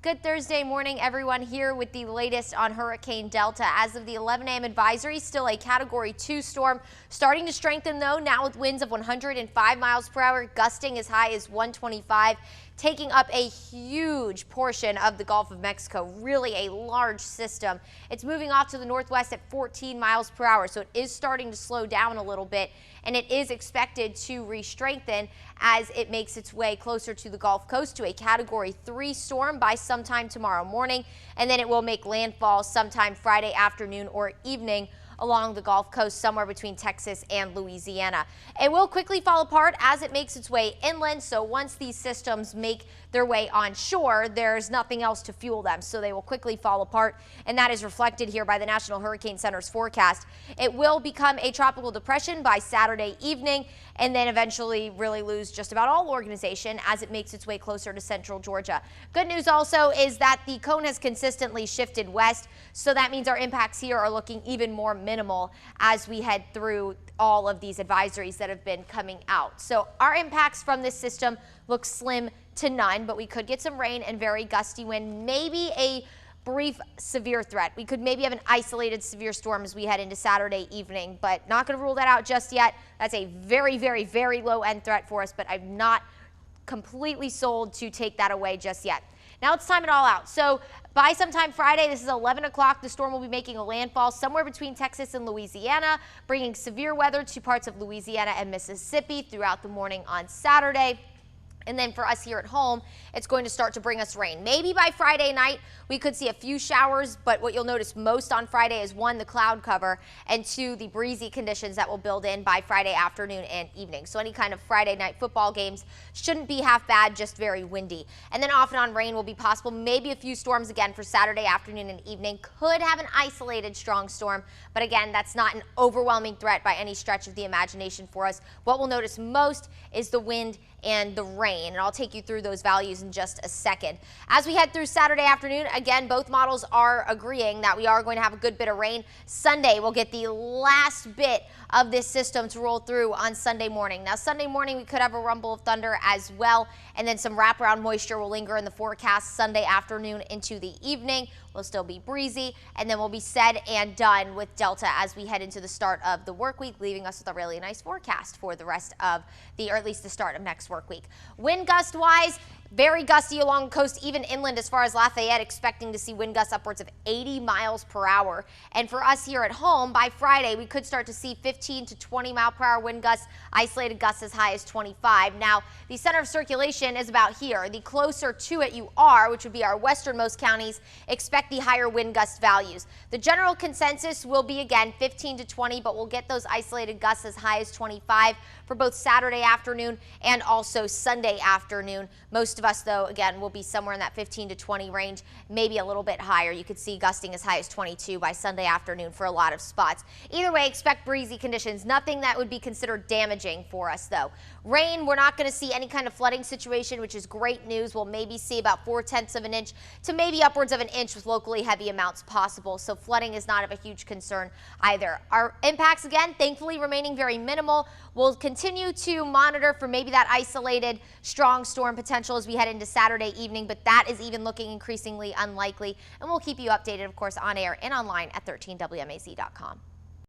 Good Thursday morning, everyone, here with the latest on Hurricane Delta. As of the 11 a.m. advisory, still a Category 2 storm. Starting to strengthen, though, now with winds of 105 miles per hour, gusting as high as 125, taking up a huge portion of the Gulf of Mexico, really a large system. It's moving off to the northwest at 14 miles per hour, so it is starting to slow down a little bit, and it is expected to re-strengthen as it makes its way closer to the Gulf Coast to a Category 3 storm by sometime tomorrow morning, and then it will make landfall sometime Friday afternoon or evening along the Gulf Coast, somewhere between Texas and Louisiana. It will quickly fall apart as it makes its way inland, so once these systems make their way onshore, there's nothing else to fuel them, so they will quickly fall apart, and that is reflected here by the National Hurricane Center's forecast. It will become a tropical depression by Saturday evening, and then eventually really lose just about all organization as it makes its way closer to central Georgia. Good news also is that the cone has consistently shifted west, so that means our impacts here are looking even more minimal as we head through all of these advisories that have been coming out. So our impacts from this system look slim to none, but we could get some rain and very gusty wind, maybe a brief severe threat. We could maybe have an isolated severe storm as we head into Saturday evening, but not going to rule that out just yet. That's a very, very, very low end threat for us, but I'm not completely sold to take that away just yet. Now let's time it all out. So by sometime Friday, this is 11 o'clock, the storm will be making a landfall somewhere between Texas and Louisiana, bringing severe weather to parts of Louisiana and Mississippi throughout the morning on Saturday. And then for us here at home, it's going to start to bring us rain. Maybe by Friday night, we could see a few showers, but what you'll notice most on Friday is one, the cloud cover, and two, the breezy conditions that will build in by Friday afternoon and evening. So any kind of Friday night football games shouldn't be half bad, just very windy. And then off and on rain will be possible. Maybe a few storms again for Saturday afternoon and evening. Could have an isolated strong storm, but again, that's not an overwhelming threat by any stretch of the imagination for us. What we'll notice most is the wind and the rain, and I'll take you through those values in just a second. As we head through Saturday afternoon, again, both models are agreeing that we are going to have a good bit of rain. Sunday, we'll get the last bit of this system to roll through on Sunday morning. Now, Sunday morning, we could have a rumble of thunder as well, and then some wraparound moisture will linger in the forecast Sunday afternoon into the evening. We'll still be breezy, and then we'll be said and done with Delta as we head into the start of the work week, leaving us with a really nice forecast for the rest of the, or at least the start of next work week. Wind gust wise, very gusty along the coast, even inland as far as Lafayette, expecting to see wind gusts upwards of 80 miles per hour. And for us here at home, by Friday, we could start to see 15 to 20 mile per hour wind gusts, isolated gusts as high as 25. Now, the center of circulation is about here. The closer to it you are, which would be our westernmost counties, expect the higher wind gust values. The general consensus will be, again, 15 to 20, but we'll get those isolated gusts as high as 25 for both Saturday afternoon and also Sunday afternoon. Most of us, though, again, will be somewhere in that 15 to 20 range, maybe a little bit higher. You could see gusting as high as 22 by Sunday afternoon for a lot of spots. Either way, expect breezy conditions. Nothing that would be considered damaging for us, though. Rain, we're not going to see any kind of flooding situation, which is great news. We'll maybe see about 4/10 of an inch to maybe upwards of an inch with locally heavy amounts possible. So flooding is not of a huge concern either. Our impacts, again, thankfully remaining very minimal. We'll continue to monitor for maybe that isolated strong storm potential as we head into Saturday evening, but that is even looking increasingly unlikely. And we'll keep you updated, of course, on air and online at 13WMAZ.com.